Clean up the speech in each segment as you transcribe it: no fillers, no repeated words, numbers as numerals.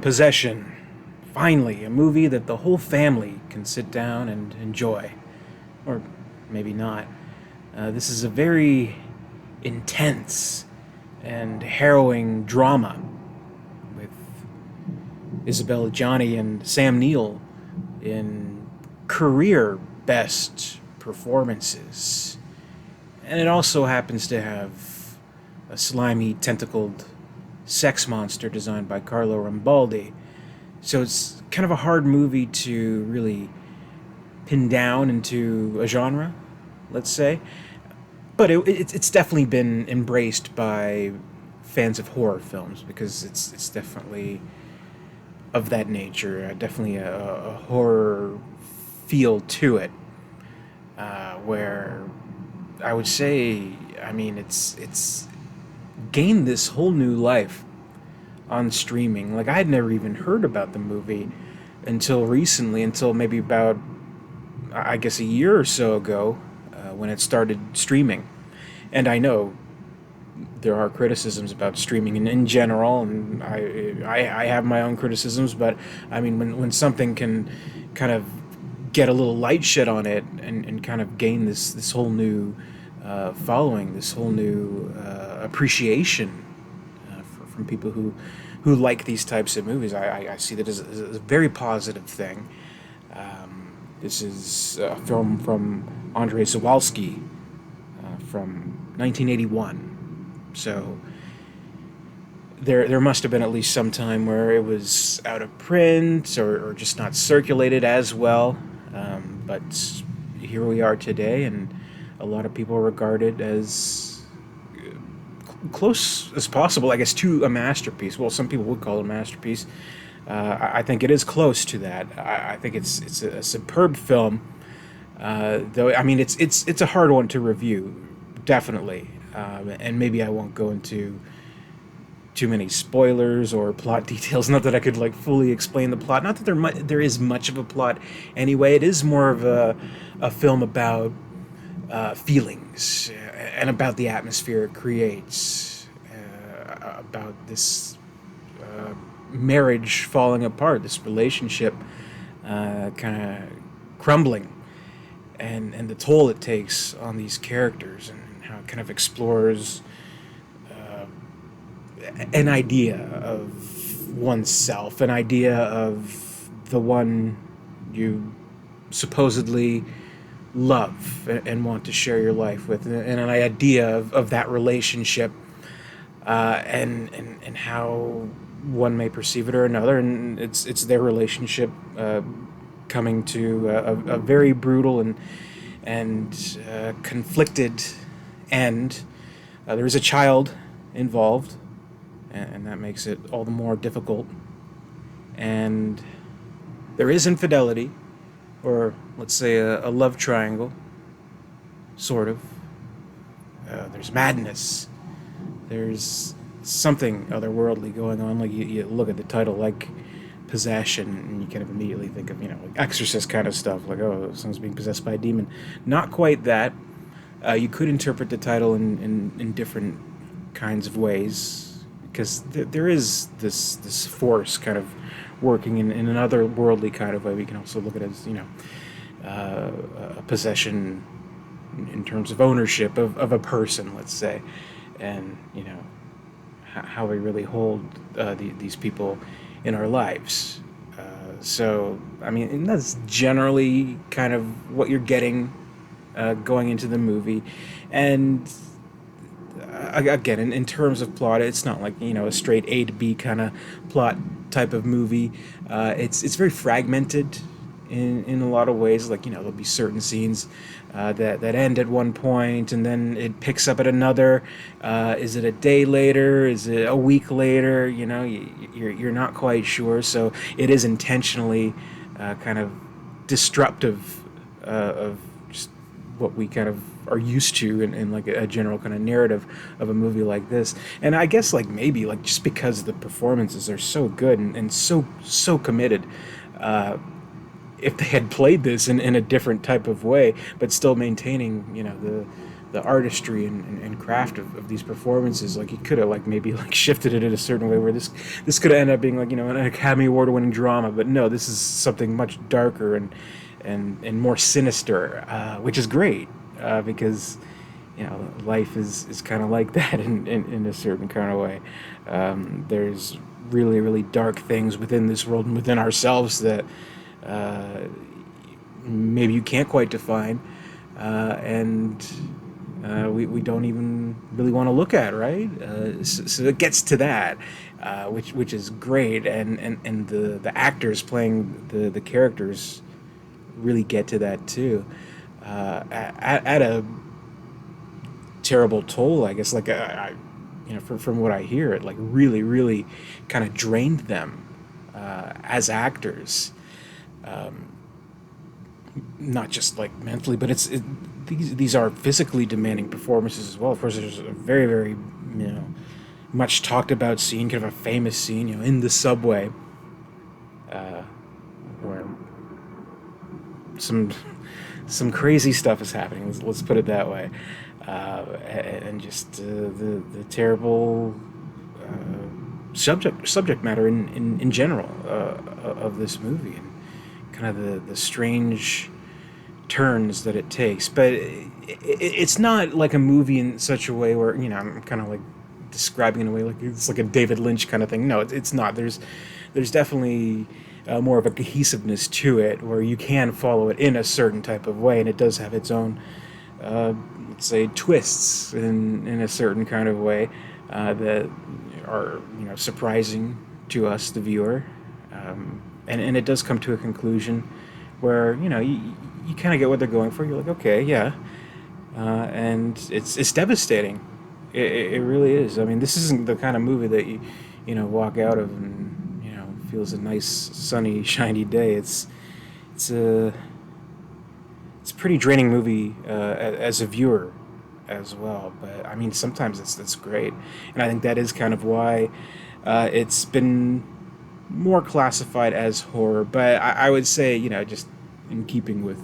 Possession. Finally, a movie that the whole family can sit down and enjoy. Or maybe not. This is a very intense and harrowing drama with Isabella Johnny and Sam Neill in career best performances. And it also happens to have a slimy, tentacled sex monster designed by Carlo Rambaldi. So it's kind of a hard movie to really pin down into a genre, let's say. But it's definitely been embraced by fans of horror films because it's definitely of that nature. Definitely a horror feel to it, where I would say, I mean, it's gained this whole new life on streaming. Like I had never even heard about the movie until recently, until maybe about I guess a year or so ago, when it started streaming. And I know there are criticisms about streaming in general, and I have my own criticisms. But I mean, when something can kind of get a little light shed on it and kind of gain this whole new following, this whole new appreciation from people who like these types of movies, I see that as a very positive thing. This is a film from Andrei Zawalski from 1981. So there must have been at least some time where it was out of print or just not circulated as well. But here we are today, and a lot of people regard it as close as possible, I guess, to a masterpiece. Well, some people would call it a masterpiece. I think it is close to that. I think it's a superb film. Though I mean, it's a hard one to review, definitely. And maybe I won't go into too many spoilers or plot details. Not that I could like fully explain the plot. Not that there is much of a plot anyway. It is more of a film about feelings and about the atmosphere it creates, about this marriage falling apart, this relationship kind of crumbling, and the toll it takes on these characters, and how it kind of explores an idea of oneself, an idea of the one you supposedly love and want to share your life with, and an idea of that relationship, and how one may perceive it or another, and it's their relationship coming to a very brutal and conflicted end. There is a child involved, and that makes it all the more difficult. And there is infidelity, or let's say a love triangle, sort of. There's madness. There's something otherworldly going on. Like you look at the title, like possession, and you kind of immediately think of like Exorcist kind of stuff. Like, oh, someone's being possessed by a demon. Not quite that. You could interpret the title in different kinds of ways, because there is this force kind of working in an otherworldly kind of way. We can also look at it as a possession in terms of ownership of a person, let's say, and how we really hold these people in our lives. So I mean, and that's generally kind of what you're getting going into the movie. And again, in terms of plot, it's not like a straight A to B kind of plot type of movie. It's very fragmented in a lot of ways. Like there'll be certain scenes that end at one point, and then it picks up at another. Is it a day later? Is it a week later? You're not quite sure. So it is intentionally kind of disruptive of just what we kind of are used to in like a general kind of narrative of a movie like this. And I guess like maybe like just because the performances are so good and so committed, if they had played this in a different type of way, but still maintaining the artistry and craft of these performances. Like, he could have like maybe like shifted it in a certain way where this could have ended up being like, you know, an Academy Award winning drama, but no, this is something much darker and more sinister, which is great, because you know, life is kind of like that in a certain kind of way. There's really, really dark things within this world and within ourselves that maybe you can't quite define, and we don't even really want to look at, right? So it gets to that, which is great, and the actors playing the characters really get to that too, at a terrible toll, I guess. Like, you know, from what I hear, it like really, really kind of drained them as actors. Not just like mentally, but these are physically demanding performances as well. Of course, there's a very, very, you know, much talked about scene, kind of a famous scene, you know, in the subway, where some crazy stuff is happening. Let's put it that way, and just the terrible subject matter in general of this movie, and kind of the strange turns that it takes. But it's not like a movie in such a way where, you know, I'm kind of like describing it in a way like it's like a David Lynch kind of thing. No, it's not. There's definitely more of a cohesiveness to it, where you can follow it in a certain type of way, and it does have its own, let's say, twists in a certain kind of way that are, you know, surprising to us, the viewer, and it does come to a conclusion where, you know, you kind of get what they're going for. You're like, okay, yeah, and it's devastating. It really is. I mean, this isn't the kind of movie that you know, walk out of and, you know, feels a nice sunny shiny day. It's a pretty draining movie as a viewer as well. But I mean, sometimes that's great, and I think that is kind of why it's been more classified as horror. But I would say, you know, just in keeping with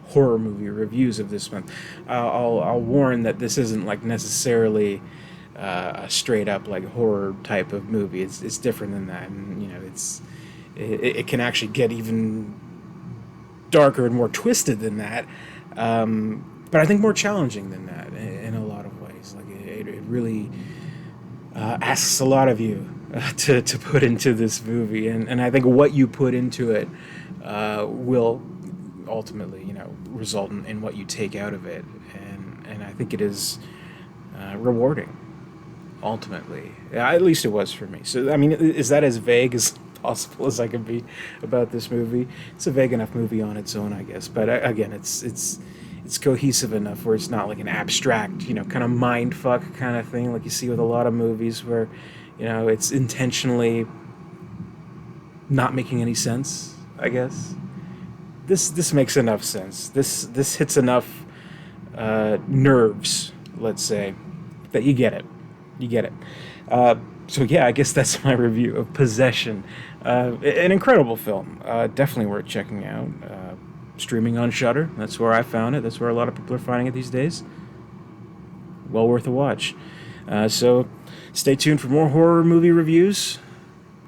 horror movie reviews of this month, I'll warn that this isn't like necessarily a straight up like horror type of movie. It's different than that, and you know, it can actually get even darker and more twisted than that, but I think more challenging than that in a lot of ways. Like, it really asks a lot of you to put into this movie, and I think what you put into it will ultimately, you know, result in what you take out of it, and I think it is rewarding ultimately. At least it was for me. So I mean, is that as vague as possible as I can be about this movie? It's a vague enough movie on its own, I guess, but again, it's cohesive enough where it's not like an abstract, you know, kind of mind fuck kind of thing like you see with a lot of movies where, you know, it's intentionally not making any sense, I guess. This makes enough sense. This hits enough nerves, let's say, that you get it. You get it. So yeah, I guess that's my review of Possession. An incredible film. Definitely worth checking out. Streaming on Shudder. That's where I found it. That's where a lot of people are finding it these days. Well worth a watch. So stay tuned for more horror movie reviews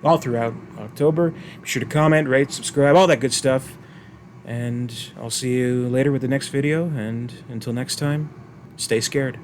all throughout October. Be sure to comment, rate, subscribe, all that good stuff. And I'll see you later with the next video. And until next time, stay scared.